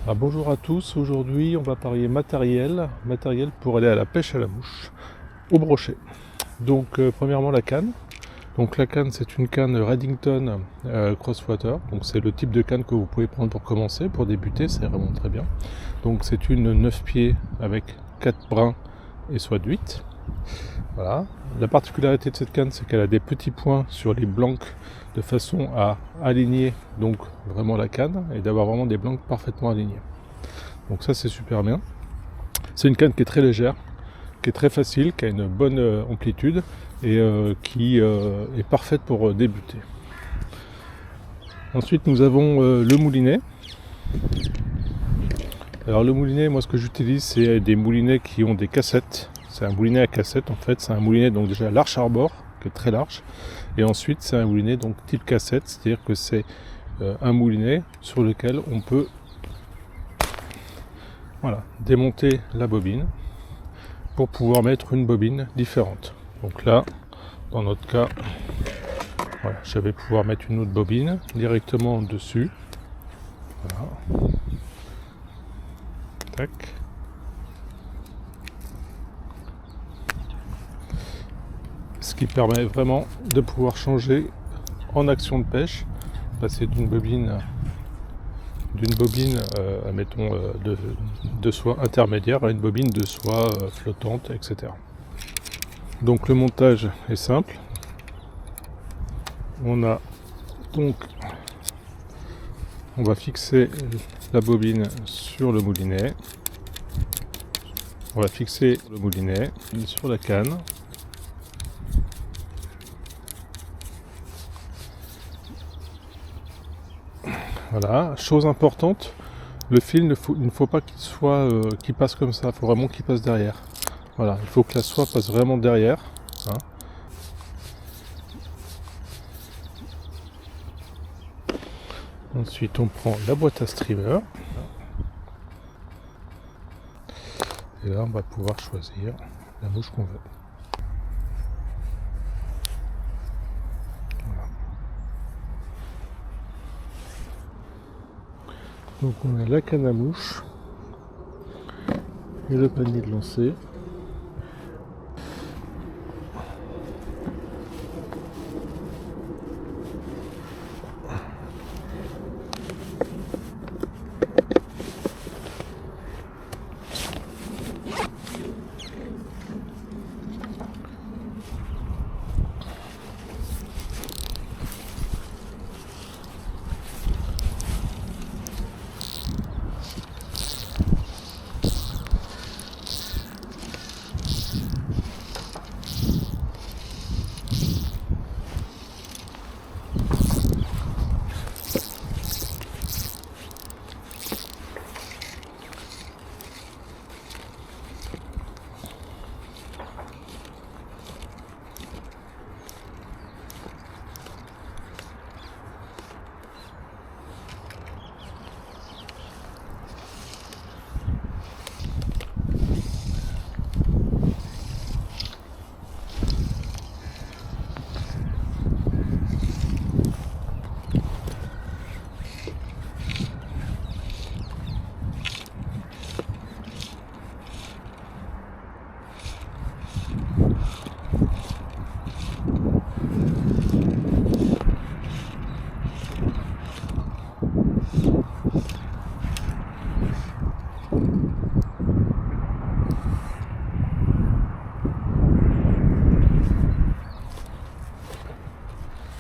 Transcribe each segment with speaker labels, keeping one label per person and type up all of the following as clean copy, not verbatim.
Speaker 1: Alors, bonjour à tous, aujourd'hui on va parler matériel pour aller à la pêche à la mouche, au brochet. Donc premièrement la canne. Donc la canne c'est une canne Redington Crosswater, donc c'est le type de canne que vous pouvez prendre pour commencer, pour débuter, c'est vraiment très bien. Donc c'est une 9 pieds avec 4 brins et soit 8. Voilà. La particularité de cette canne c'est qu'elle a des petits points sur les blancs de façon à aligner donc vraiment la canne et d'avoir vraiment des blancs parfaitement alignés. Donc ça c'est super bien. C'est une canne qui est très légère, qui est très facile, qui a une bonne amplitude et qui est parfaite pour débuter. Ensuite nous avons le moulinet. Alors le moulinet, moi ce que j'utilise c'est des moulinets qui ont des cassettes. C'est un moulinet à cassette en fait, c'est un moulinet donc déjà large arbor, qui est très large. Et ensuite c'est un moulinet donc type cassette, c'est-à-dire que c'est un moulinet sur lequel on peut démonter la bobine pour pouvoir mettre une bobine différente. Donc là, dans notre cas, je vais pouvoir mettre une autre bobine directement dessus. Voilà. Tac. Ce qui permet vraiment de pouvoir changer en action de pêche, passer d'une bobine admettons, de soie intermédiaire à une bobine de soie flottante, etc. Donc le montage est simple. On va fixer la bobine sur le moulinet. On va fixer le moulinet sur la canne. Voilà, chose importante, le fil il ne faut pas qu'il passe comme ça, il faut vraiment qu'il passe derrière. Voilà, il faut que la soie passe vraiment derrière. Hein. Ensuite, on prend la boîte à streamer. Et là, on va pouvoir choisir la mouche qu'on veut. Donc on a la canne à mouche et le panier de lancer.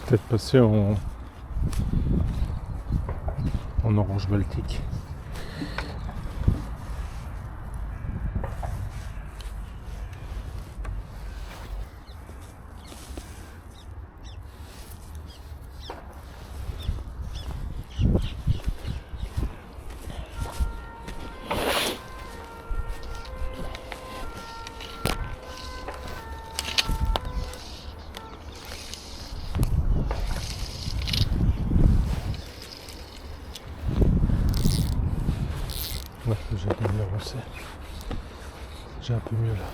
Speaker 1: Peut-être passer en orange baltique. Ouais, j'ai bien avancé. J'ai un peu mieux là.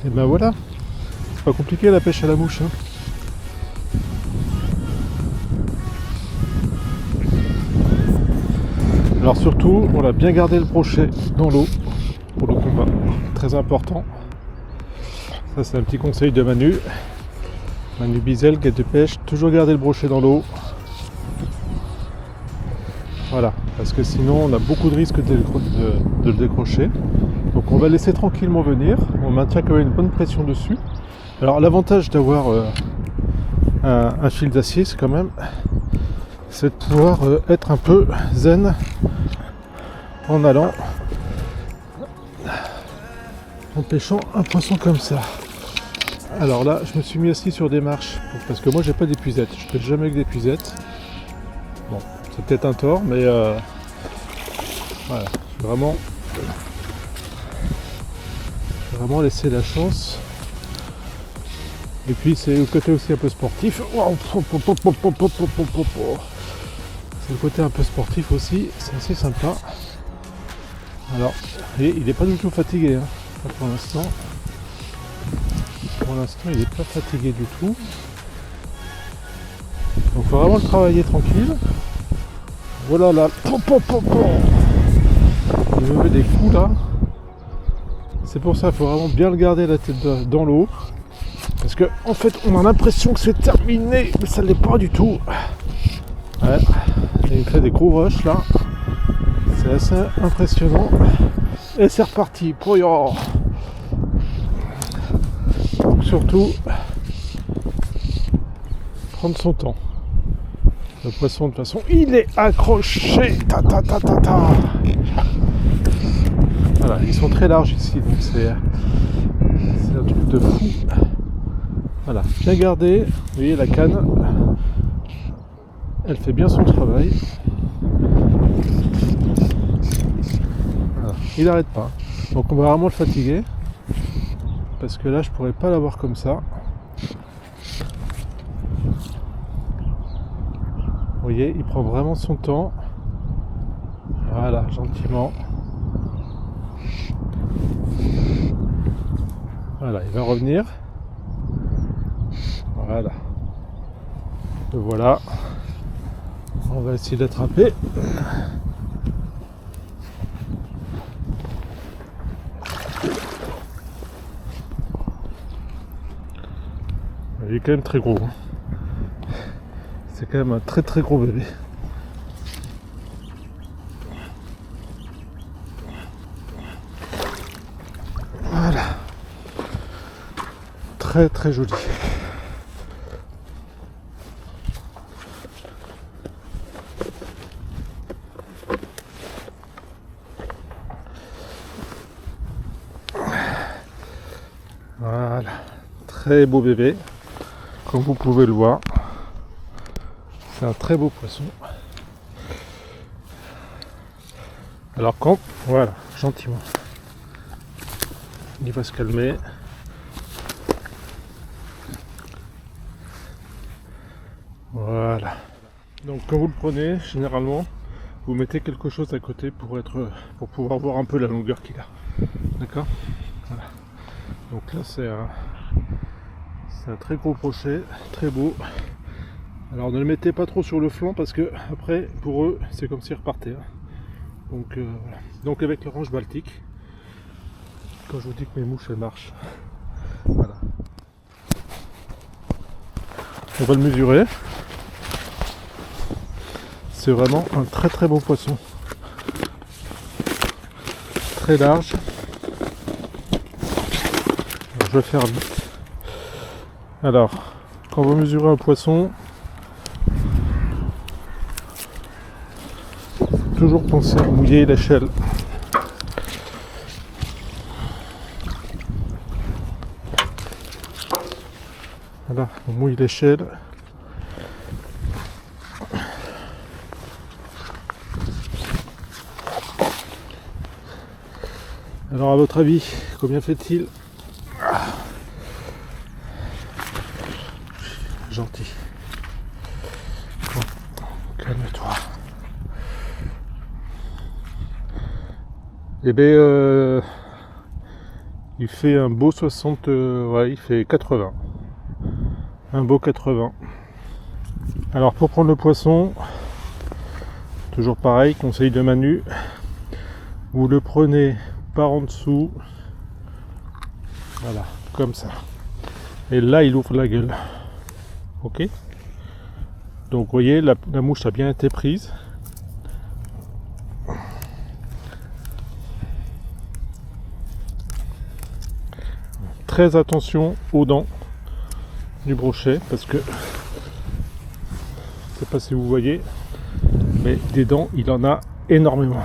Speaker 1: Et ben voilà, c'est pas compliqué la pêche à la mouche. Hein. Alors surtout, on a bien gardé le brochet dans l'eau pour le combat, très important. Ça c'est un petit conseil de Manu Bizel, guide de pêche, toujours garder le brochet dans l'eau. Voilà, parce que sinon on a beaucoup de risques de le décrocher. Donc on va laisser tranquillement venir, on maintient quand même une bonne pression dessus. Alors l'avantage d'avoir un fil d'acier, c'est quand même, c'est de pouvoir être un peu zen en allant, en pêchant un poisson comme ça. Alors là, je me suis mis assis sur des marches, parce que moi j'ai pas d'épuisette, je pêche jamais avec d'épuisette. Bon, c'est peut-être un tort, mais voilà, j'ai vraiment laissé la chance. Et puis c'est le côté aussi un peu sportif. C'est le côté un peu sportif aussi, c'est assez sympa. Alors, et il n'est pas du tout fatigué, hein, pour l'instant. Pour l'instant, il n'est pas fatigué du tout. Donc, il faut vraiment le travailler tranquille. Voilà là. Il me met des coups là. C'est pour ça qu'il faut vraiment bien le garder la tête dans l'eau. Parce que en fait, on a l'impression que c'est terminé, mais ça ne l'est pas du tout. Ouais. Et il fait des gros rushs là. C'est assez impressionnant. Et c'est reparti. Donc surtout, prendre son temps. Le poisson de toute façon, il est accroché. Voilà, ils sont très larges ici, donc c'est un truc de fou. Voilà, bien gardé. Vous voyez la canne, elle fait bien son travail. Voilà, il n'arrête pas. Donc on va vraiment le fatiguer. Parce que là je pourrais pas l'avoir comme ça. Vous voyez, il prend vraiment son temps. Voilà, gentiment. Voilà, il va revenir. Voilà. Le voilà. On va essayer d'attraper. Il est quand même très gros. C'est quand même un très très gros bébé. Voilà. Très très joli. Voilà. Très beau bébé. Comme vous pouvez le voir. C'est un très beau poisson. Alors quand, voilà, gentiment. Il va se calmer. Voilà. Donc quand vous le prenez, généralement, vous mettez quelque chose à côté pour pouvoir voir un peu la longueur qu'il a. D'accord ? Voilà. Donc là c'est un très gros brochet, très beau. Alors ne le mettez pas trop sur le flanc parce que après pour eux c'est comme s'ils repartaient. Donc voilà. Donc avec l'orange baltique, quand je vous dis que mes mouches elles marchent, voilà. On va le mesurer. C'est vraiment un très très beau poisson. Très large. Alors, je vais faire vite. Alors, quand vous mesurez un poisson, toujours penser à mouiller l'échelle. Voilà, on mouille l'échelle. Alors à votre avis, combien fait-il ? Gentil. Bon, calme-toi. Eh bien, Il fait un beau 60, ouais, il fait 80. Un beau 80. Alors pour prendre le poisson, toujours pareil, conseil de Manu, vous le prenez par en dessous, voilà, comme ça. Et là il ouvre la gueule. Ok. Donc vous voyez, la mouche a bien été prise. Très attention aux dents du brochet, parce que je ne sais pas si vous voyez, mais des dents il en a énormément.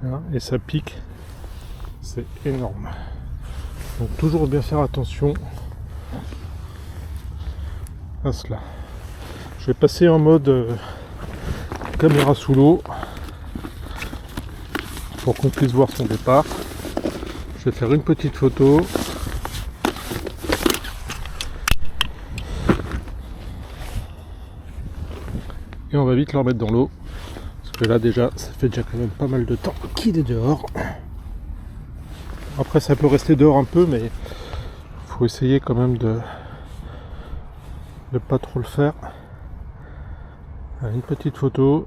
Speaker 1: Hein, et ça pique, c'est énorme. Donc toujours bien faire attention à cela. Je vais passer en mode caméra sous l'eau pour qu'on puisse voir son départ. Je vais faire une petite photo. Et on va vite le remettre dans l'eau. Parce que là déjà, ça fait déjà quand même pas mal de temps qu'il est dehors. Après ça peut rester dehors un peu, mais il faut essayer quand même de ne pas trop le faire. Une petite photo.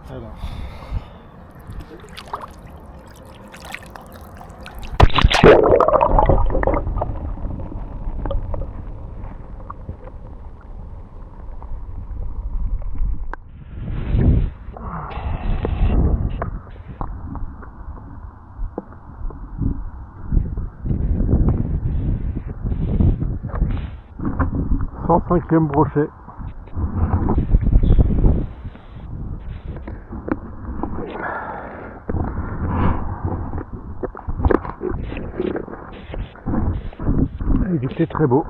Speaker 1: Alors. Cinquième brochet. Il était très beau.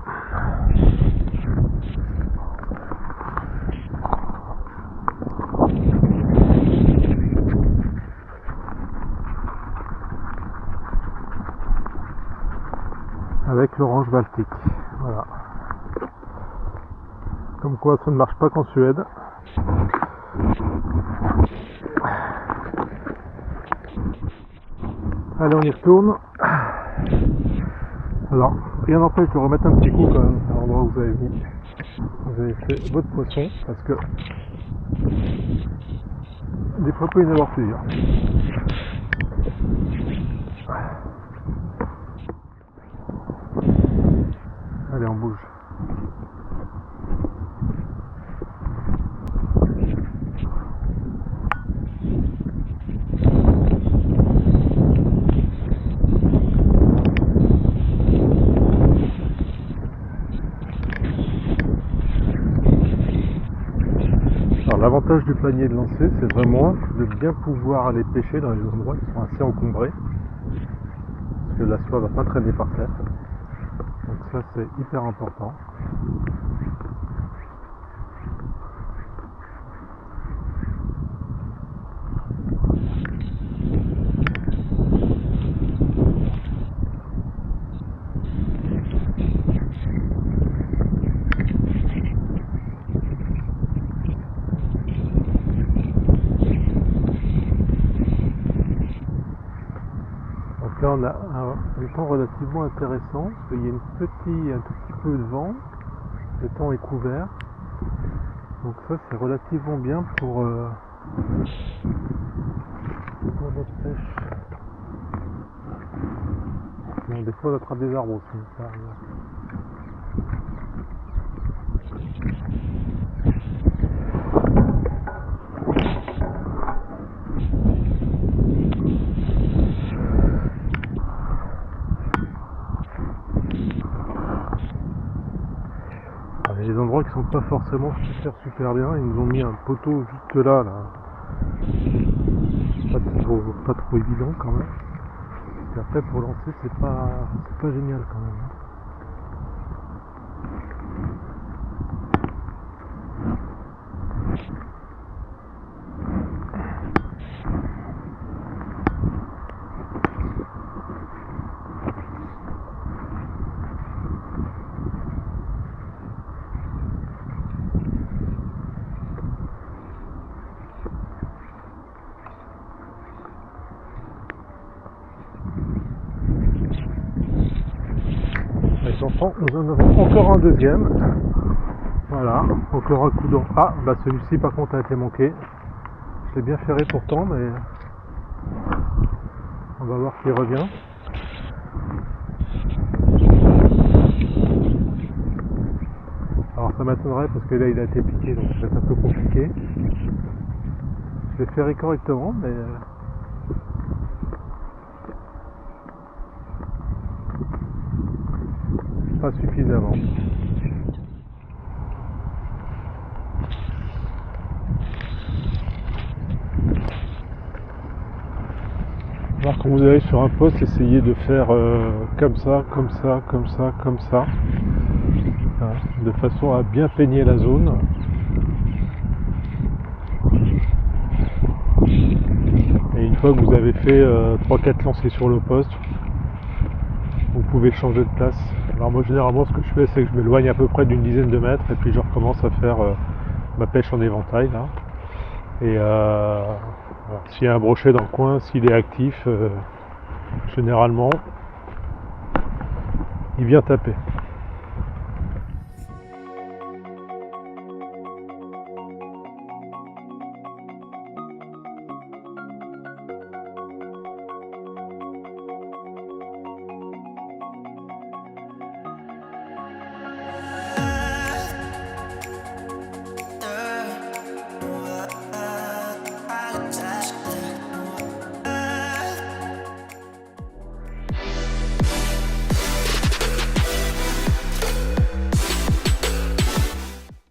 Speaker 1: Avec l'orange baltique. Voilà. Comme quoi ça ne marche pas qu'en Suède. Allez, on y retourne. Alors, rien n'empêche de remettre un petit coup quand même à l'endroit où vous avez mis. Vous avez fait votre poisson, parce que des fois il peut y en avoir plusieurs. Allez, on bouge. L'avantage du panier de lancer, c'est vraiment de bien pouvoir aller pêcher dans les endroits qui sont assez encombrés, parce que la soie va pas traîner par terre. Donc ça c'est hyper important. Là on a un temps relativement intéressant, parce qu'il y a un tout petit peu de vent, le temps est couvert, donc ça c'est relativement bien pour notre pêche. Bon, des fois on attrape des arbres aussi, ça arrive. Il y a des endroits qui sont pas forcément super bien, ils nous ont mis un poteau juste là. Pas trop évident quand même. Et après pour lancer c'est pas génial quand même. les enfants. Nous en avons encore un deuxième. Voilà, encore un coup d'encre. Ah, bah celui-ci par contre a été manqué. Je l'ai bien ferré pourtant, mais on va voir s'il revient. Alors ça m'étonnerait parce que là il a été piqué, donc ça va être un peu compliqué. Je l'ai ferré correctement, mais pas suffisamment. Alors quand vous allez sur un poste, essayez de faire comme ça, comme ça, comme ça, comme ça, hein, de façon à bien peigner la zone. Et une fois que vous avez fait 3-4 lancers sur le poste, vous pouvez changer de place. Alors moi généralement ce que je fais c'est que je m'éloigne à peu près d'une dizaine de mètres et puis je recommence à faire ma pêche en éventail là. Et voilà. S'il y a un brochet dans le coin, s'il est actif, généralement il vient taper.